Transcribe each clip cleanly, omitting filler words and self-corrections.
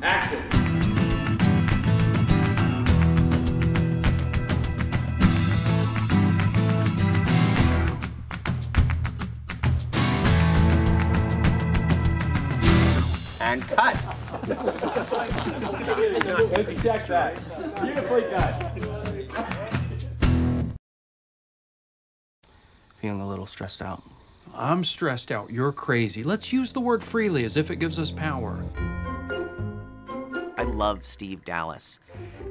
Action. And cut. Let's check that. Beautifully done. Feeling a little stressed out. I'm stressed out. You're crazy. Let's use the word freely as if it gives us power. I love Steve Dallas,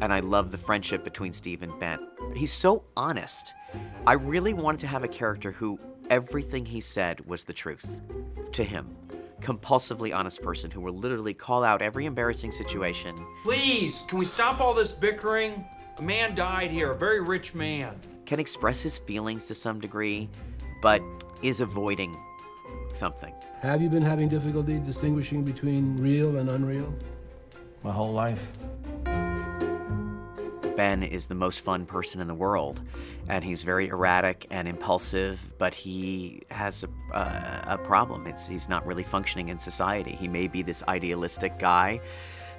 and I love the friendship between Steve and Ben. He's so honest. I really wanted to have a character who everything he said was the truth to him. Compulsively honest person who will literally call out every embarrassing situation. Please, can we stop all this bickering? A man died here, a very rich man. Can express his feelings to some degree, but is avoiding something. Have you been having difficulty distinguishing between real and unreal? My whole life. Ben is the most fun person in the world, and he's very erratic and impulsive, but he has a problem. He's not really functioning in society. He may be this idealistic guy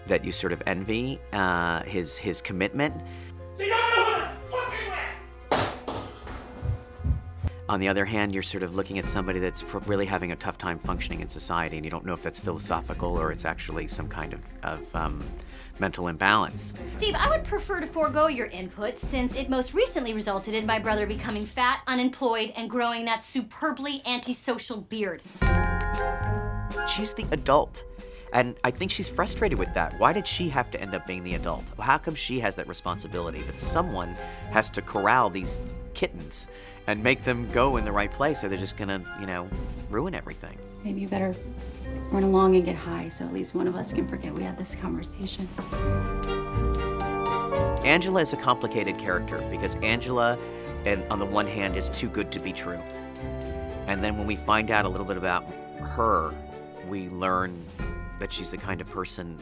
that you sort of envy, his commitment. You don't know what I'm fucking with! On the other hand, you're sort of looking at somebody that's really having a tough time functioning in society, and you don't know if that's philosophical or it's actually some kind of mental imbalance. Steve, I would prefer to forego your input since it most recently resulted in my brother becoming fat, unemployed, and growing that superbly antisocial beard. She's the adult, and I think she's frustrated with that. Why did she have to end up being the adult? How come she has that responsibility? But someone has to corral these kittens and make them go in the right place, or they're just gonna, you know, ruin everything. Maybe you better run along and get high so at least one of us can forget we had this conversation. Angela is a complicated character because Angela, on the one hand, is too good to be true. And then when we find out a little bit about her, we learn that she's the kind of person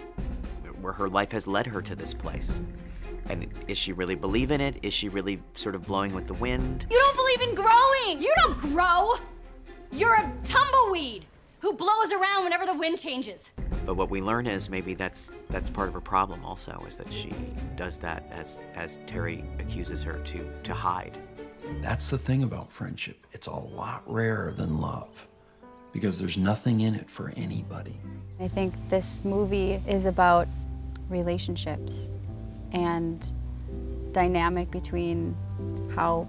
where her life has led her to this place. And is she really believe in it? Is she really sort of blowing with the wind? You don't believe in growing! You don't grow! You're a tumbleweed who blows around whenever the wind changes. But what we learn is maybe that's part of her problem also, is that she does that as Terry accuses her to hide. That's the thing about friendship. It's a lot rarer than love because there's nothing in it for anybody. I think this movie is about relationships and dynamic between how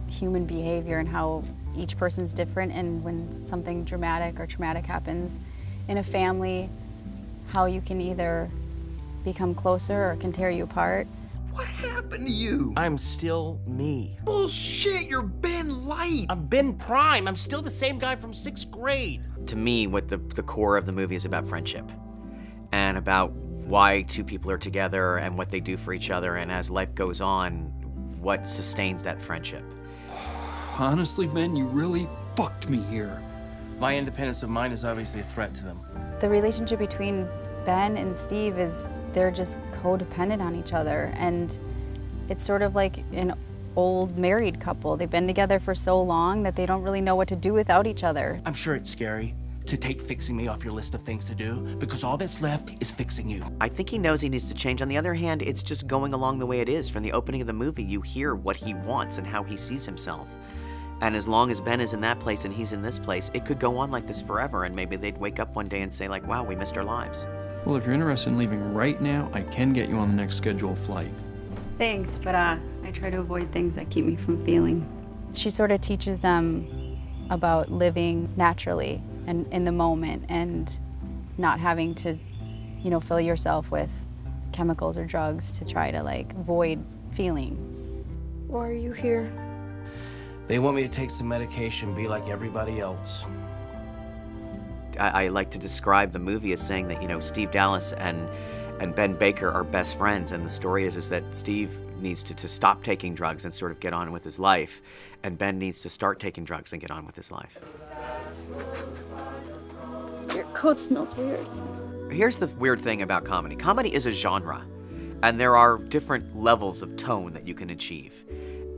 human behavior and how each person's different, and when something dramatic or traumatic happens in a family, how you can either become closer or can tear you apart. What happened to you? I'm still me. Bullshit, you're Ben Light. I'm Ben Prime. I'm still the same guy from 6th grade. To me, what the core of the movie is about friendship and about why two people are together and what they do for each other, and as life goes on, what sustains that friendship. Honestly, Ben, you really fucked me here. My independence of mind is obviously a threat to them. The relationship between Ben and Steve is they're just codependent on each other, and it's sort of like an old married couple. They've been together for so long that they don't really know what to do without each other. I'm sure it's scary to take fixing me off your list of things to do, because all that's left is fixing you. I think he knows he needs to change. On the other hand, it's just going along the way it is. From the opening of the movie, you hear what he wants and how he sees himself. And as long as Ben is in that place and he's in this place, it could go on like this forever, and maybe they'd wake up one day and say like, wow, we missed our lives. Well, if you're interested in leaving right now, I can get you on the next scheduled flight. Thanks, but I try to avoid things that keep me from feeling. She sort of teaches them about living naturally and in the moment and not having to, you know, fill yourself with chemicals or drugs to try to like avoid feeling. Why are you here? They want me to take some medication, be like everybody else. I like to describe the movie as saying that, you know, Steve Dallas and Ben Baker are best friends, and the story is that Steve needs to stop taking drugs and sort of get on with his life, and Ben needs to start taking drugs and get on with his life. Your coat smells weird. Here's the weird thing about comedy. Comedy is a genre, and there are different levels of tone that you can achieve.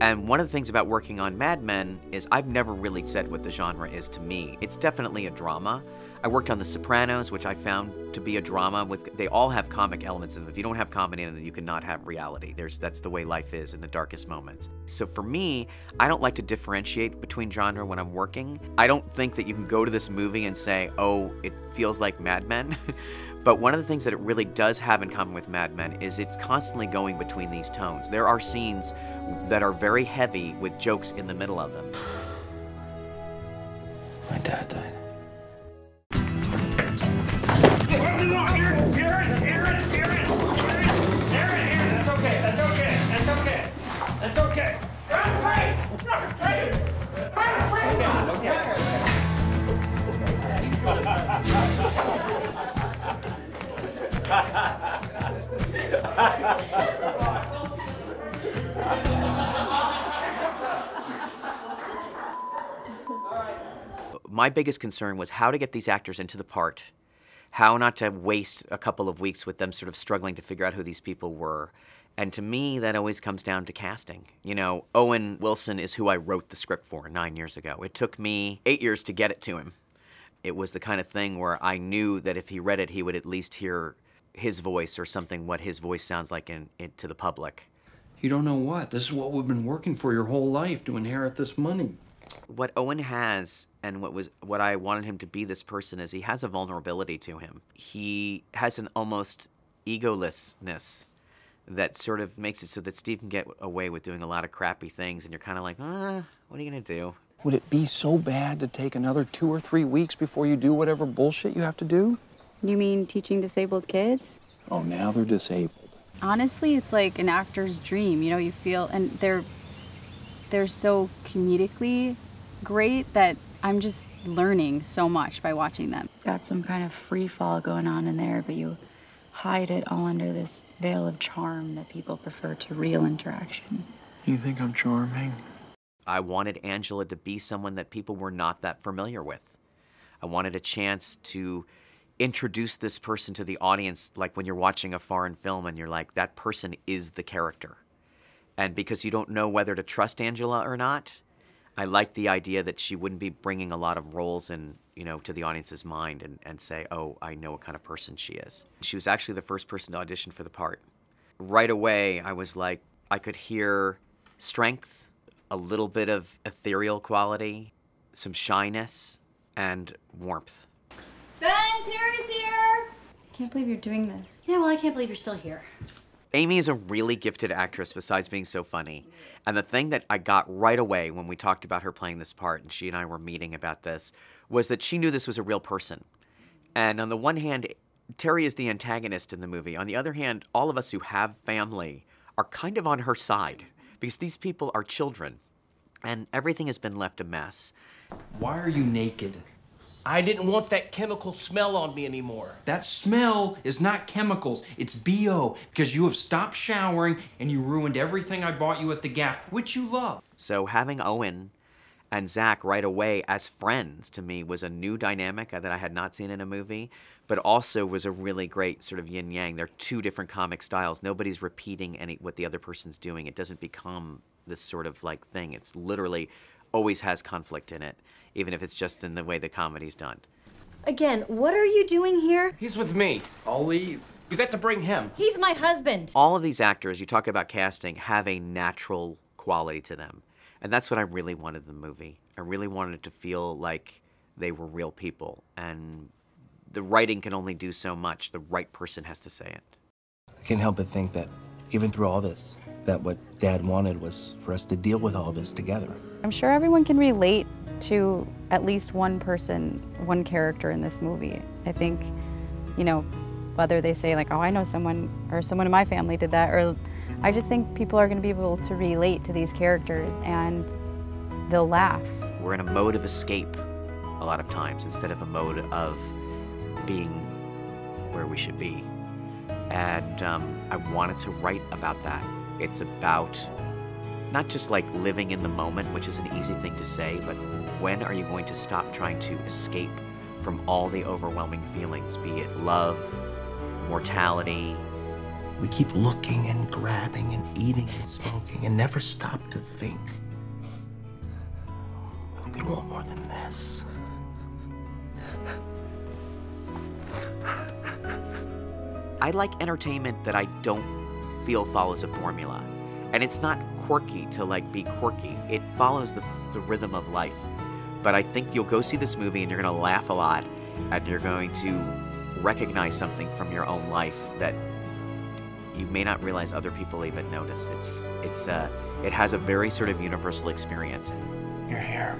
And one of the things about working on Mad Men is I've never really said what the genre is to me. It's definitely a drama. I worked on The Sopranos, which I found to be a drama. They all have comic elements in them. If you don't have comedy in them, you cannot have reality. That's the way life is in the darkest moments. So for me, I don't like to differentiate between genre when I'm working. I don't think that you can go to this movie and say, oh, it feels like Mad Men. But one of the things that it really does have in common with Mad Men is it's constantly going between these tones. There are scenes that are very heavy with jokes in the middle of them. My dad died. That's okay. I'm afraid. I'm afraid. I'm afraid. My biggest concern was how to get these actors into the part, how not to waste a couple of weeks with them sort of struggling to figure out who these people were. And to me, that always comes down to casting. You know, Owen Wilson is who I wrote the script for 9 years ago. It took me 8 years to get it to him. It was the kind of thing where I knew that if he read it, he would at least hear his voice or something, what his voice sounds like to the public. You don't know what? This is what we've been working for your whole life, to inherit this money. What Owen has, and what I wanted him to be, this person, is he has a vulnerability to him. He has an almost egolessness that sort of makes it so that Steve can get away with doing a lot of crappy things, and you're kind of like, what are you gonna do? Would it be so bad to take another 2 or 3 weeks before you do whatever bullshit you have to do? You mean teaching disabled kids? Oh, now they're disabled. Honestly, it's like an actor's dream. You know, you feel, and they're so comedically great that I'm just learning so much by watching them. Got some kind of free fall going on in there, but you hide it all under this veil of charm that people prefer to real interaction. You think I'm charming? I wanted Angela to be someone that people were not that familiar with. I wanted a chance to introduce this person to the audience, like when you're watching a foreign film and you're like, that person is the character. And because you don't know whether to trust Angela or not, I liked the idea that she wouldn't be bringing a lot of roles in, to the audience's mind and say, oh, I know what kind of person she is. She was actually the first person to audition for the part. Right away, I was like, I could hear strength, a little bit of ethereal quality, some shyness, and warmth. Ben, Terry's here! I can't believe you're doing this. Yeah, well, I can't believe you're still here. Amy is a really gifted actress besides being so funny. And the thing that I got right away when we talked about her playing this part, and she and I were meeting about this, was that she knew this was a real person. And on the one hand, Terry is the antagonist in the movie. On the other hand, all of us who have family are kind of on her side, because these people are children, and everything has been left a mess. Why are you naked? I didn't want that chemical smell on me anymore. That smell is not chemicals, it's BO, because you have stopped showering and you ruined everything I bought you at the Gap, which you love. So having Owen and Zach right away as friends, to me, was a new dynamic that I had not seen in a movie, but also was a really great sort of yin-yang. They're two different comic styles. Nobody's repeating what the other person's doing. It doesn't become this sort of like thing. It's literally always has conflict in it, even if it's just in the way the comedy's done. Again, what are you doing here? He's with me. I'll leave. You got to bring him. He's my husband. All of these actors, you talk about casting, have a natural quality to them. And that's what I really wanted in the movie. I really wanted it to feel like they were real people. And the writing can only do so much. The right person has to say it. I can't help but think that even through all this, that what Dad wanted was for us to deal with all this together. I'm sure everyone can relate to at least one person, one character in this movie. I think, whether they say like, oh, I know someone, or someone in my family did that, or I just think people are going to be able to relate to these characters and they'll laugh. We're in a mode of escape a lot of times instead of a mode of being where we should be. And I wanted to write about that. It's about not just like living in the moment, which is an easy thing to say, but when are you going to stop trying to escape from all the overwhelming feelings, be it love, mortality, We keep looking and grabbing and eating and smoking and never stop to think. We could want more than this. I like entertainment that I don't feel follows a formula. And it's not quirky to like be quirky. It follows the rhythm of life. But I think you'll go see this movie and you're gonna laugh a lot and you're going to recognize something from your own life that you may not realize other people even notice. It has a very sort of universal experience. You're here.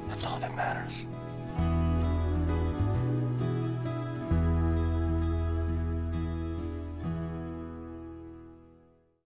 That's all that matters.